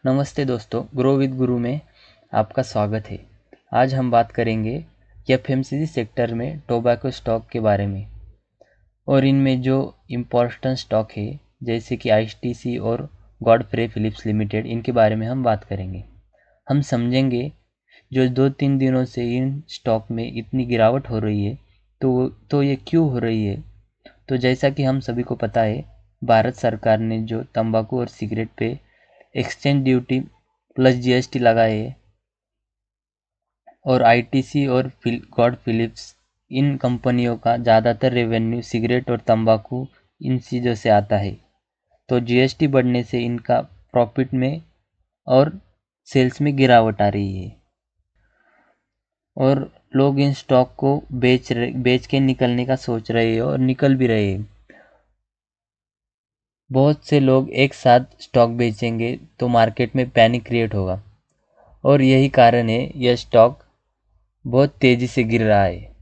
नमस्ते दोस्तों, grow with गुरु में आपका स्वागत है। आज हम बात करेंगे एफएमसीजी सेक्टर में टोबैको स्टॉक के बारे में और इनमें जो इम्पोर्टेंट स्टॉक है जैसे कि आईटीसी और गॉडफ्रे फिलिप्स लिमिटेड, इनके बारे में हम बात करेंगे। हम समझेंगे जो 2-3 दिनों से इन स्टॉक में इतनी गिरावट हो रही है तो ये क्यों हो रही है। तो जैसा कि हम सभी को पता है, भारत सरकार ने जो तंबाकू और सिगरेट पे एक्सचेंज ड्यूटी प्लस जीएसटी लगाए है और आईटीसी और गॉड फिलिप्स, इन कंपनियों का ज़्यादातर रेवेन्यू सिगरेट और तंबाकू इन चीज़ों से आता है। तो जीएसटी बढ़ने से इनका प्रॉफिट में और सेल्स में गिरावट आ रही है और लोग इन स्टॉक को बेच के निकलने का सोच रहे हैं और निकल भी रहे हैं। बहुत से लोग एक साथ स्टॉक बेचेंगे तो मार्केट में पैनिक क्रिएट होगा और यही कारण है यह स्टॉक बहुत तेज़ी से गिर रहा है।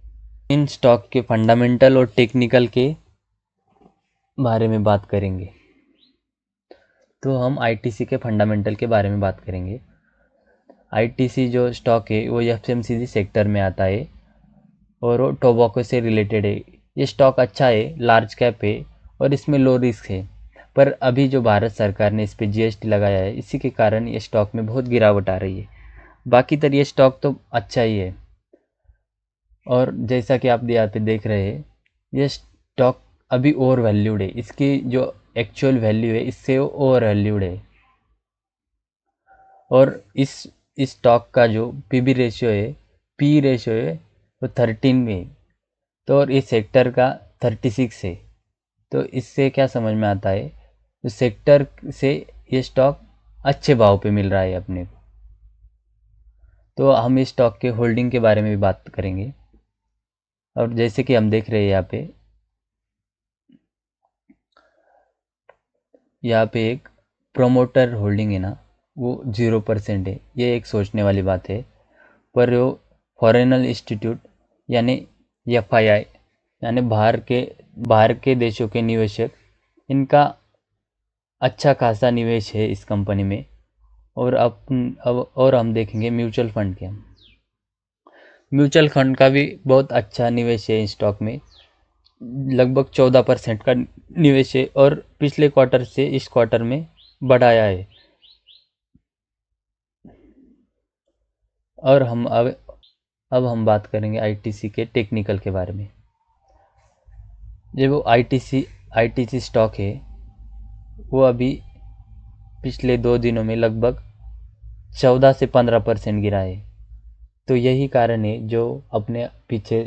इन स्टॉक के फंडामेंटल और टेक्निकल के बारे में बात करेंगे। तो हम आईटीसी के फंडामेंटल के बारे में बात करेंगे। आईटीसी जो स्टॉक है वो एफएमसीजी सेक्टर में आता है और वो टोबैको से रिलेटेड है। ये स्टॉक अच्छा है, लार्ज कैप है और इसमें लो रिस्क है। पर अभी जो भारत सरकार ने इस पर जीएसटी लगाया है, इसी के कारण ये स्टॉक में बहुत गिरावट आ रही है। बाकी तर ये स्टॉक तो अच्छा ही है और जैसा कि आप यहाँ पे देख रहे हैं, ये स्टॉक अभी ओवर वैल्यूड है। इसकी जो एक्चुअल वैल्यू है इससे वो ओवर वैल्यूड है और इस स्टॉक का जो पीबी रेशियो है, पी रेशियो है, वो 13 में है। तो और इस सेक्टर का 36 है। तो इससे क्या समझ में आता है, तो सेक्टर से ये स्टॉक अच्छे भाव पे मिल रहा है अपने को। तो हम इस स्टॉक के होल्डिंग के बारे में भी बात करेंगे। और जैसे कि हम देख रहे हैं यहाँ पे एक प्रोमोटर होल्डिंग है ना, वो 0% है। ये एक सोचने वाली बात है। पर वो फॉरेनल इंस्टीट्यूट यानी एफआईआई यानी बाहर के देशों के निवेशक, इनका अच्छा खासा निवेश है इस कंपनी में। और अब और हम देखेंगे म्यूचुअल फंड के। म्यूचुअल फंड का भी बहुत अच्छा निवेश है इस स्टॉक में, लगभग 14% का निवेश है और पिछले क्वार्टर से इस क्वार्टर में बढ़ाया है। और अब हम बात करेंगे आईटीसी के टेक्निकल के बारे में। जो वो आईटीसी स्टॉक है, वो अभी पिछले 2 दिनों में लगभग 14 से 15% गिरा है। तो यही कारण है जो अपने पीछे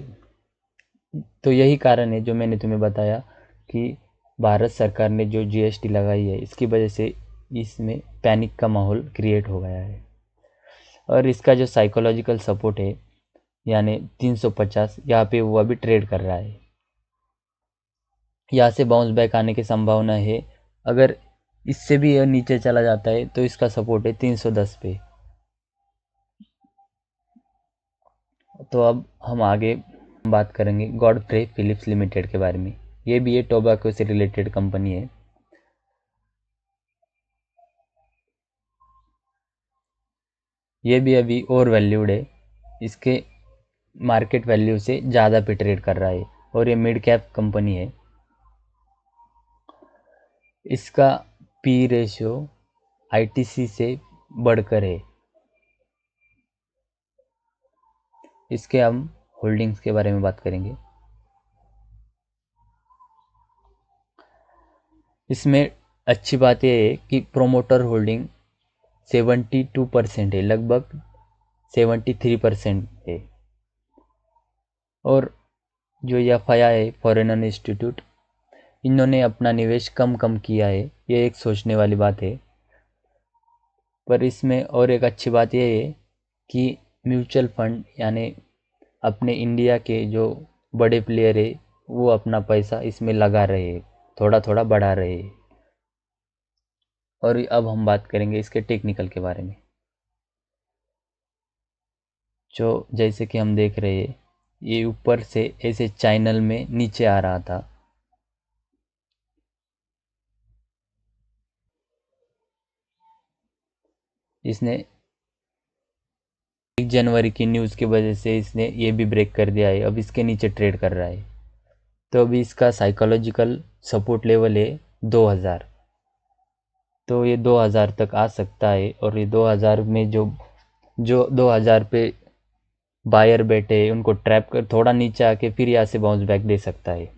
तो यही कारण है जो मैंने तुम्हें बताया कि भारत सरकार ने जो जीएसटी लगाई है, इसकी वजह से इसमें पैनिक का माहौल क्रिएट हो गया है। और इसका जो साइकोलॉजिकल सपोर्ट है यानी 350, यहाँ पे वो अभी ट्रेड कर रहा है। यहाँ से बाउंस बैक आने की संभावना है। अगर इससे भी यह नीचे चला जाता है तो इसका सपोर्ट है 310 पे। तो अब हम आगे बात करेंगे गॉडफ्रे फिलिप्स लिमिटेड के बारे में। ये भी ये टोबैको से रिलेटेड कंपनी है। ये भी अभी ओवर वैल्यूड है। इसके मार्केट वैल्यू से ज़्यादा पे ट्रेड कर रहा है और ये मिड कैप कंपनी है। इसका पी रेशियो आईटीसी से बढ़कर है। इसके हम होल्डिंग्स के बारे में बात करेंगे। इसमें अच्छी बात यह है कि प्रोमोटर होल्डिंग 72% है, लगभग 73% है। और जो एफआईआई है, फॉरेनर इंस्टीट्यूट, इन्होंने अपना निवेश कम कम किया है। ये एक सोचने वाली बात है। पर इसमें और एक अच्छी बात यह है कि म्यूचुअल फंड यानी अपने इंडिया के जो बड़े प्लेयर है, वो अपना पैसा इसमें लगा रहे हैं, थोड़ा थोड़ा बढ़ा रहे हैं। और अब हम बात करेंगे इसके टेक्निकल के बारे में। जो जैसे कि हम देख रहे हैं, ये ऊपर से ऐसे चैनल में नीचे आ रहा था। इसने 1 जनवरी की न्यूज़ की वजह से इसने ये भी ब्रेक कर दिया है, अब इसके नीचे ट्रेड कर रहा है। तो अभी इसका साइकोलॉजिकल सपोर्ट लेवल है 2000। तो ये 2000 तक आ सकता है, और ये 2000 में जो जो 2000 पे बायर बैठे उनको ट्रैप कर थोड़ा नीचे आके फिर यहाँ से बाउंस बैक दे सकता है।